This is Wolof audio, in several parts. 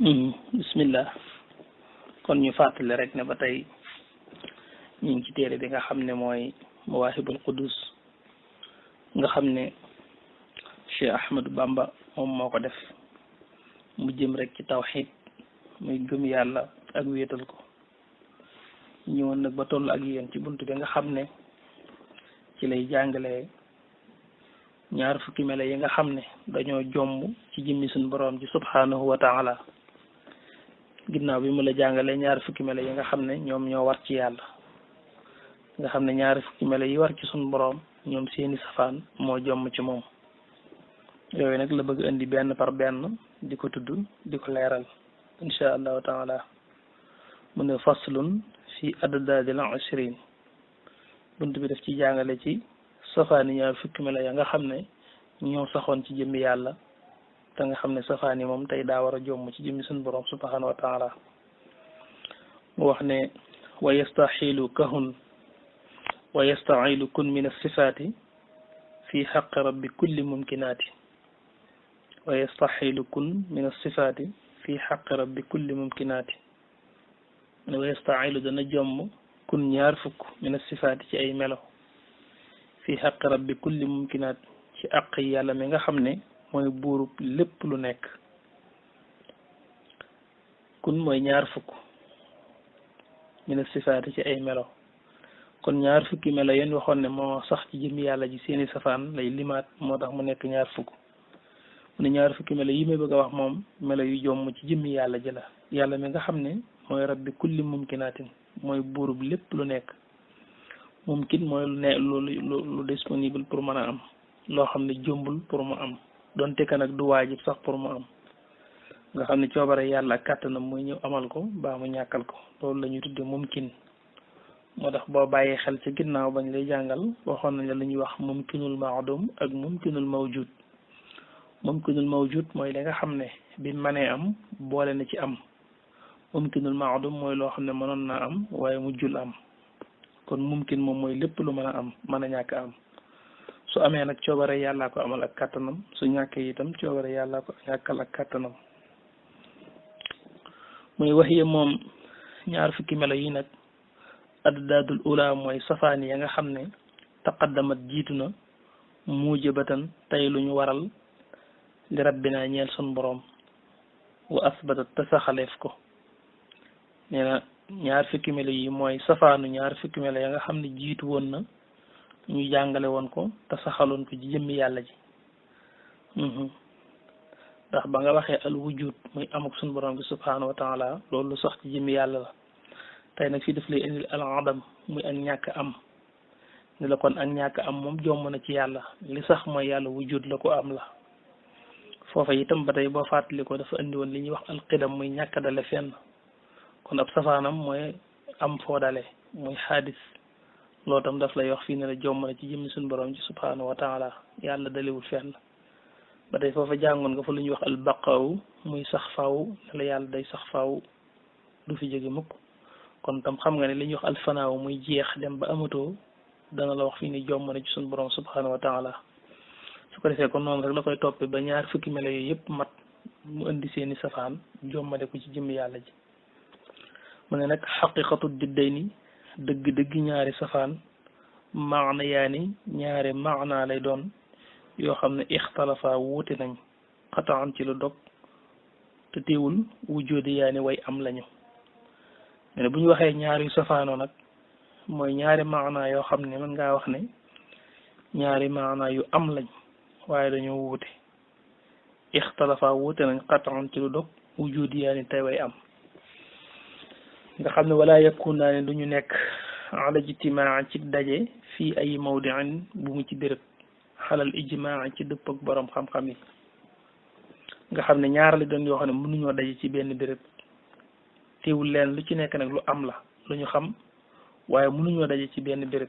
bismillah kon ñu fàttali rek ne ba tey ñu ngi ci téere bi nga xam ne mooy Mawaahibul Quddus nga xam ne Cheikh Ahmadou Bamba moom moo ko def mu jëm rek ci tawxiid muy gëm yàlla ak wéetal ko ñëwoon nag ba toll ak yéen ci bunt bi nga xam ne ci lay jàngale ñaar fukki melo yi nga xam ne dañoo jomb ci jëmmi suñu boroom ji subhanahu wa taala ginnaaw bi mu la jàngalee ñaar fukki melo yi nga xam ne ñoom ñoo war ci yàlla nga xam ne ñaar fukki melo yi war ci suñu boroom ñoom seeni safaan moo jomm ci moom yooyu nag la bëgg indi benn par benn di ko tudd di ko leeral insha allahu taala mu ne faslun fi addaadil ashrin bunt bi daf ci jàngale ci safaani ñaar fukki melo ya nga xam ne ñoo saxoon ci jëmmi yàlla te nga xam ne safaani moom tey daa war a jomm ci jëmmi suñu borom subhanahu wa taala mu wax ne wa yastaxilu kahun wa yastaxilu kun min asifaati fi xaqi rabbi kulli mumkinaati wa yastaxilu kun min asifaati fi xaqi rabbi kulli mumkinaati wa yastaxilu dana jomm kun ñaar fukk min asifaati ci ay melo fi xaqi rabbi kulli mumkinaat ci àq yàlla mi nga xam ne mooy buurub lépp lu nekk kun mooy ñaar fukk mina sifaati ci ay melo kon ñaar fukki melo yéen waxoon ne moo sax ci jëmmi yàlla ji seeni safaan lay limaat moo tax mu nekk ñaar fukk mu ne ñaar fukki melo yi may bëgg a wax moom melo yu jomm ci jëmmi yàlla ji la yàlla mi nga xam ne mooy rabbi kulli mumkinaatin mooy buurub lépp lu nekk mumkin mooy lu ne lu disponible pour mën a am loo xam ne jombul pour mu am donte ka nag du waajib sax pour mu am nga xam ne coobare yàlla ak kàttanam muy ñëw amal ko baa mu ñàkkal ko loolu la ñuy tudde mumkin moo tax boo bàyyee xel ci ginnaaw bañ lay jàngal waxoon nañ la lu ñuy wax mumkinul maadum ak mumkinul mawjud mumkinul mawjud mooy li nga xam ne bi mënee am boole na ci am mumkinul maadum mooy loo xam ne mënoon naa am waaye mujjul am kon mumkin moom mooy lépp lu mën a am mën a ñàkk am su amee nag coobare yàllaa ko amal ak kàttanam su ñàkkee itam coobare yàllaa ko ñàkkal ak kàttanam muy wax yi moom ñaar fukki melo yi nag addaadul ula mooy safaan ya nga xam ne taqaddamat jiitu na mujibatan tey lu ñu waral li rabbina ñeel sun boroom wa asbatat te saxaleef ko nee na ñaar fukki melo yi mooy safaanu ñaar fukki melo ya nga xam ne jiitu woon na ñu jàngale woon ko te saxaloon ko ci jëmmi yàlla ji ndax ba nga waxee al wujud muy amuk suñu borom bi subhanahu wa taala loolu lu sax ci jëmmi yàlla la tey nag fii daf lay indil al adam muy ak ñàkk am ni la kon ak ñàkk am moom jomm na ci yàlla li sax mooy yàlla wujud la ko am la foofa itam ba tey boo fàttali ko dafa indi woon li ñuy wax al qidam muy ñàkk dale fenn kon ab safaanam mooy am foo dale muy xaadis loolu tam daf lay wax fii ne la jomm na ci jëmmi suñu borom ci subhanahu wa taala yàlla dalewul fenn ba tey foofa jàngoon nga fa lu ñuy wax al baqaaw muy sax faaw ne la yàlla day sax faaw du fi jóge mukk kon tam xam nga ne li ñuy wax al fanaaw muy jeex dem ba amatoo dana la wax fii ni jomm na ci suñu borom subhanahu wa taala su ko defee kon noonu rek la koy toppee ba ñaar fukki melo yooyu yëpp mat mu indi seeni safaan jommale ko ci jëmmi yàlla ji mu ne nag xaqiqatu didday ni dëgg-dëgg ñaari safaan maana yaa ni ñaari maana lay doon yoo xam ne ixtalafa wuute nañ xataan ci lu dog te teewul wujjoodi yaa ni way am lañu mais bu ñu waxee ñaari safaanoo nag mooy ñaari maana yoo xam ne mën ngaa wax ne ñaari maana yu am lañ waaye dañoo wuute ixtalafa wuute nañ xataan ci lu dog wujjoodi yaa ni tey way am nga xam ne wala yakun naa ne du ñu nekk ala ijtimaa ci daje fii ay mawdiin bu mu ci béréb xalal ijmaa ci dëpp ak borom xam-xam yi nga xam ne ñaar la doon yoo xam ne mënuñoo daje ci benn béréb teewul leen lu ci nekk nag lu am la lu ñu xam waaye mënuñoo daje ci benn béréb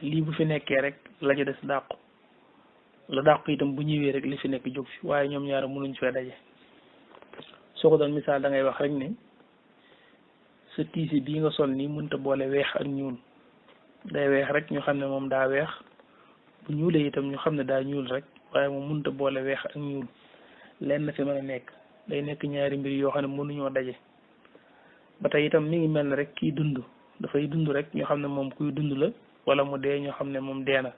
lii bu fi nekkee rek la ca des dàqu la dàqu itam bu ñëwee rek li fi nekk jóg fi waaye ñoom ñaar mënuñ fee daje soo ko doon misaal da ngay wax rek ne sa tiisi bii nga sol nii mënta boole weex ak ñuul day weex rek ñu xam ne moom daa weex bu ñuulee itam ñu xam ne daa ñuul rek waaye moom mënta boole weex ak ñuul lenn fi mën a nekk day nekk ñaari mbir yoo xam ne mënuñoo daje ba tey itam mi ngi mel ne rek kii dund dafay dund rek ñoo xam ne moom kuy dund la wala mu dee ñoo xam ne moom dee na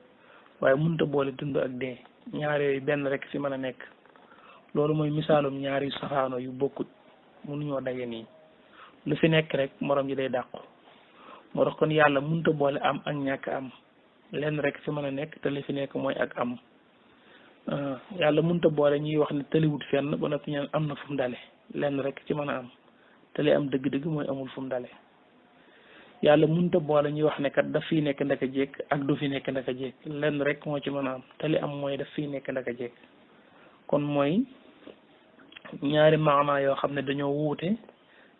waaye mënut a boole dund ak dee ñaar yooyu benn rek fi mën a nekk loolu mooy misaalum ñaari safaano yu bokkut mënuñoo daje nii lu fi nekk rek morom ji day dàqu moo tax kon yàlla mënut a boole am ak ñàkk am lenn rek fi mën a nekk te li fi nekk mooy ak am yàlla mënut a boole ñuy wax ne tëliwut fenn ba noppi ñaan am na fu mu dale lenn rek ci mën a am te li am dëgg-dëgg mooy amul fu mu dale yàlla mënut a boole ñuy wax ne kat daf fiy nekk ndaka jekk ak du fi nekk ndaka jekk lenn rek moo ci mën a am te li am mooy daf fiy nekk ndaka jekk kon mooy ñaari maanaa yoo xam ne dañoo wuute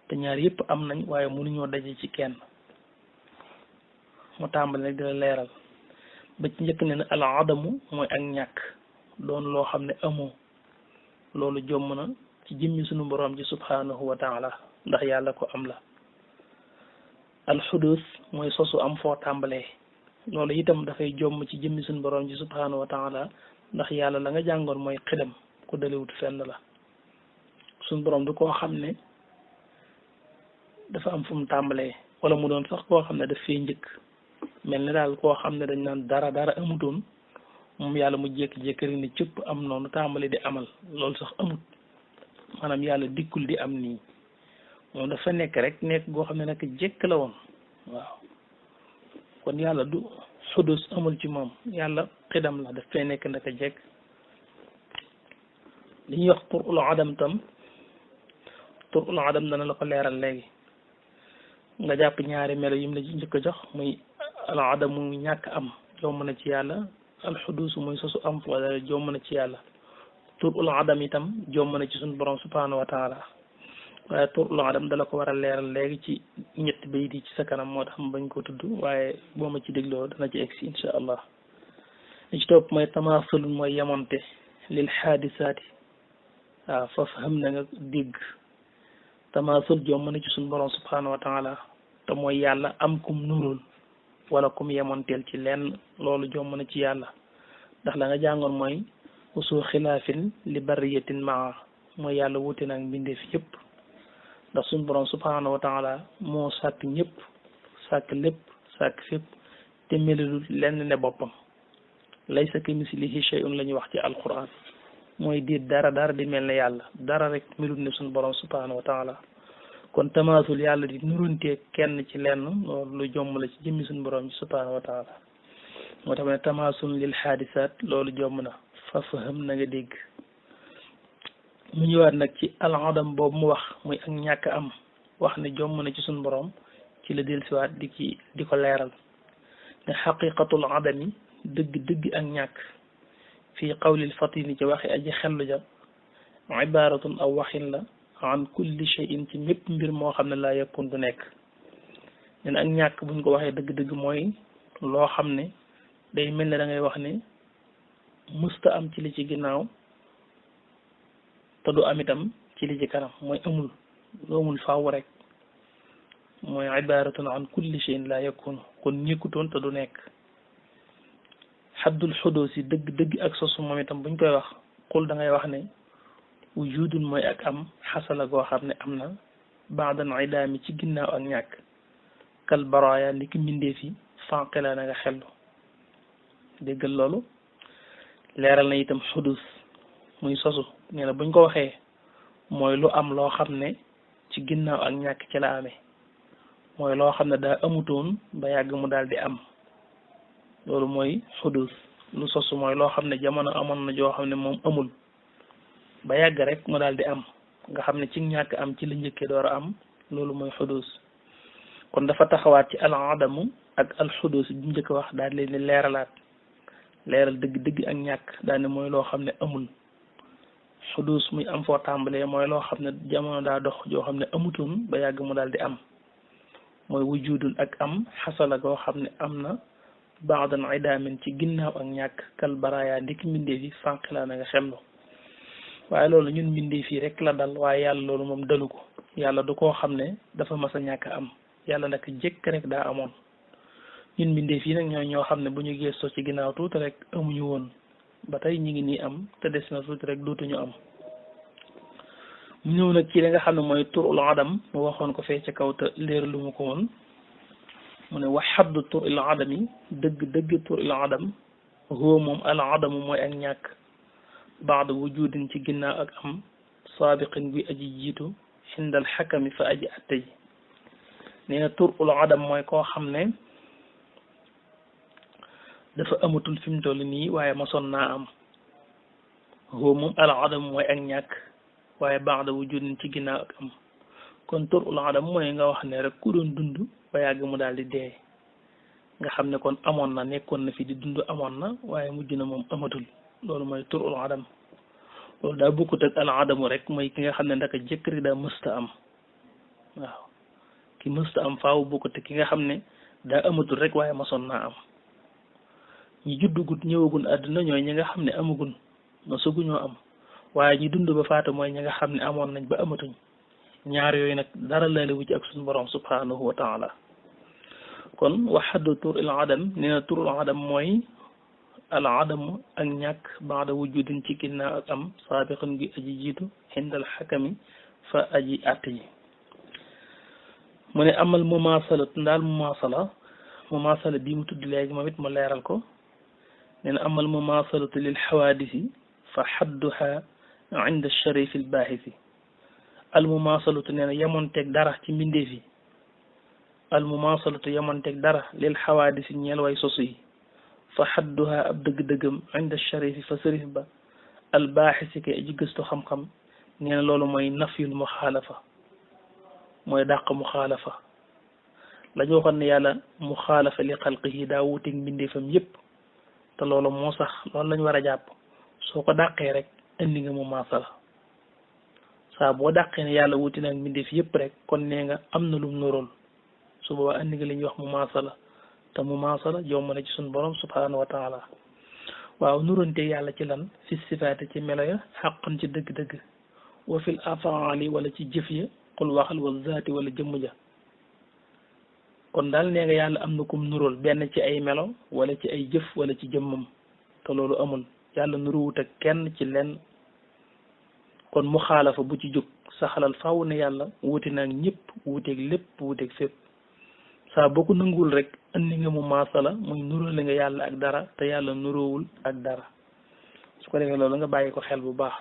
te ñaar yëpp am nañ waaye mënuñoo daje ci kenn mu tàmbali nag dina leeral ba ci njëkk ne ne al adamu mooy ak ñàkk doon loo xam ne amoo loolu jomm na ci jëmmi sunu borom ji subhanahu wa taala ndax yàlla ko am la alxudus mooy sosu am foo tàmbalee loolu itam dafay jomm ci jëmmi sunu borom ji subhanahu wa taala ndax yàlla la nga jàngoon mooy xidam ku dalewut fenn la sunu borom du koo xam ne dafa am fu mu tàmbalee wala mu doon sax koo xam ne daf fee njëkk mel ni daal koo xam ne dañ naan dara amutoon moom yàlla mu jékki-jékki rek ne cëpp am noonu tàmbali di amal loolu sax amut maanaam yàlla dikkul di am nii moom dafa nekk rek nekk goo xam ne nag jekk la woon waaw kon yàlla du xudus amul ci moom yàlla xidam la daf fee nekk ndaka jekk li ñuy wax turul adam tam turul adam dana la ko leeral léegi nga jàpp ñaari melo yim la ci njëkk a jox muy al adamu ñàkk am jomb na ci yàlla alxudus muy sosu am wala jomb na ci yàlla turul adam itam jomb na ci suñu borom subhanahu wa taala waaye turul adam dala ko war a leeral léegi ci ñetti bayit yi ci sa kanam moo tax ma bañ ko tudd waaye boo ma ci dégloo dana ci egsi insha allah li ci topp mooy tamaasulun mooy yemonte lil xaadisaati waaw foofu xam na nga dégg tamaasul jomb na ci suñu borom subhanahu wa taala te mooy yàlla am kum nurul wala kum yemonteel ci lenn loolu jomb na ci yàlla ndax la nga jàngoon mooy usu xilaafin li bariyatin maa mooy yàlla wuute nag mbindeef yëpp ndax suñu borom subhanahu wa taala moo sàkk ñëpp sàkk lépp sàkk fépp te melul lenn ne boppam laysa kamislihi shay'un la ñuy wax ci alquran mooy di dara di mel ne yàlla dara rek melul ne suñu borom subhanahu wa taala kon tamaasul yàlla di nurunteeg kenn ci lenn loolu lu jomm la ci jëmmi suñu borom subhanahu wa taala moo tax ne tamaasul lil xaadisaat loolu jomm na fa faham na nga dégg mu ñëwaat nag ci al adam boobu mu wax muy ak ñàkk am wax ne jomm na ci suñu borom ci la dellusiwaat di ko leeral ne xaqiqatul adami dëgg ak ñàkk fii qawlil fatini ci waxi aji xellu ja ibaratun aw waxin la an kulli shay'in ci mépp mbir moo xam ne laa yakun du nekk nen ak ñàkk buñ ko waxee dëgg-dëgg mooy loo xam ne day mel ne da ngay wax ne musta am ci li ci ginnaaw te du am itam ci li ci kanam mooy amul faaw rek mooy ibaratun an kulli shay'in laa yakun kon ñekkutoon te du nekk xaddul xudus yi dëgg ak sosu moom itam buñ koy wax xul da ngay wax ne wujudun mooy ak am xasala goo xam ne am na baadan idaami ci ginnaaw ak ñàkk kal baraya ni ki mbindeef yi fanqila na nga xellu déggal loolu leeral na itam xudus muy sosu nee na buñ ko waxee mooy lu am loo xam ne ci ginnaaw ak ñàkk ci la amee mooy loo xam ne daa amutoon ba yàgg mu daal di am loolu mooy xudus lu sosu mooy loo xam ne jamono amoon na joo xam ne moom amul ba yàgg rek mu daal di am nga xam ne ci ñàkk am ci la njëkkee door a am loolu mooy xudus kon dafa taxawaat ci al adamu ak al xudus bi njëkk wax daal leen di leeralaat leeral dëgg ak ñàkk daal ne mooy loo xam ne amul xudus muy am foo tàmbalee mooy loo xam ne jamono daa dox joo xam ne amutoon ba yàgg mu daal di am mooy wujudun ak am xasala goo xam ne am na baadan idaamin ci ginnaaw ak ñàkk kal baraya ndiki mbindeef yi fànqilaa na nga xellu waaye loolu ñun mbindeef yi rek la dal waaye yàlla loolu moom dalu ko yàlla du koo xam ne dafa mas a ñàkk am yàlla nag jëkk rek daa amoon ñun mbindeef yi nag ñoo xam ne bu ñu gëstoo ci ginnaaw tuuti rek amuñu woon ba tey ñu ngi nii am te des na tuuti rek dootuñu am mu ñëw nag ci li nga xam ne mooy turul adam mu waxoon ko fee ca kaw te leer lu mu ko woon mu ne wax xaddu turil adami dëgg turil adam huwa moom al adamu mooy ak ñàkk baada wujudin ci ginnaaw ak am saabiqin bi aji jiitu xindal xakami fa aji atte ji nee na turul adam mooy koo xam ne dafa amatul fi mu toll nii waaye masoon naa am huwa moom al adam mooy ak ñàkk waaye baada wujudin ci ginnaaw ak am kon turul adam mooy nga wax ne rek ku doon dund ba yàgg mu daal di dee nga xam ne kon amoon na nekkoon na fi di dund amoon na waaye mujj na moom amatul loolu mooy turul adam loolu daa bokkut ak al adamu rek mooy ki nga xam ne ndaka jëkkëri daa mësta am waaw ki mësta am faaw bokkut ak ki nga xam ne daa amatul rek waaye masoon naa am ñi juddugut ñëwagun àdduna ñooy ñi nga xam ne amagun masuguñoo am waaye ñi dund ba faatu mooy ñi nga xam ne amoon nañ ba amatuñ ñaar yooyu nag dara laalewu ci ak suñu borom subhanahu wa taala kon waxaddu tur il adam nee na turul adam mooy al adamu ak ñàkk baada wujudin ci ginnaaw ak am saabiqan gi aji jiitu xindal xakami fa aji àtte ji mu ne amal mumasalat ndaal mumasala bii mu tudd léegi moom it mu leeral ko nee na amal mumasalatu lil xawaadisi fa xadduha inda sharif al baaxisi al mumasalatu nee na yemonteeg dara ci mbindeef yi al mumasalatu yemonteeg dara lil xawaadisi ñeel way sosu yi fa xadduha ab dëgg-dëggam inda sharifi fa sërif ba al baaxisi ke aji gëstu xam-xam nee na loolu mooy nafyul muxaalafa mooy dàq muxaalafa la ñu waxoon ne yàlla muxaalafa li xalqihi daa wuuteeg mbindeefam yépp te loolu moo sax loolu lañ war a jàpp soo ko dàqee rek indi nga mu maasala saa boo dàqee ne yàlla wuti nag mbindeef yépp rek kon nee nga am na lum nuróol su boobaa indi nga li ñuy wax mu maasala te mu maasala jomb na ci suñu borom subhanahu wa taala waaw nuróonte yàlla ci lan fi sifaate ci melo ya xaqan ci dëgg-dëgg wa fil afaali wala ci jëf ya xul waxal wa zaati wala jëmm ja kon daal nee nga yàlla am na kum nuróol benn ci ay melo wala ci ay jëf wala ci jëmmam te loolu amul yàlla nuruwut ak kenn ci lenn kon mu xaalafa bu ci jóg saxalal faaw ne yàlla wuute naag ñëpp wuuteeg lépp wuuteeg fépp saa boo ko nanguwul rek andi nga mu maasala muy nuróole nga yàlla ak dara te yàlla nuróowul ak dara su ko defee loolu nga bàyyi ko xel bu baax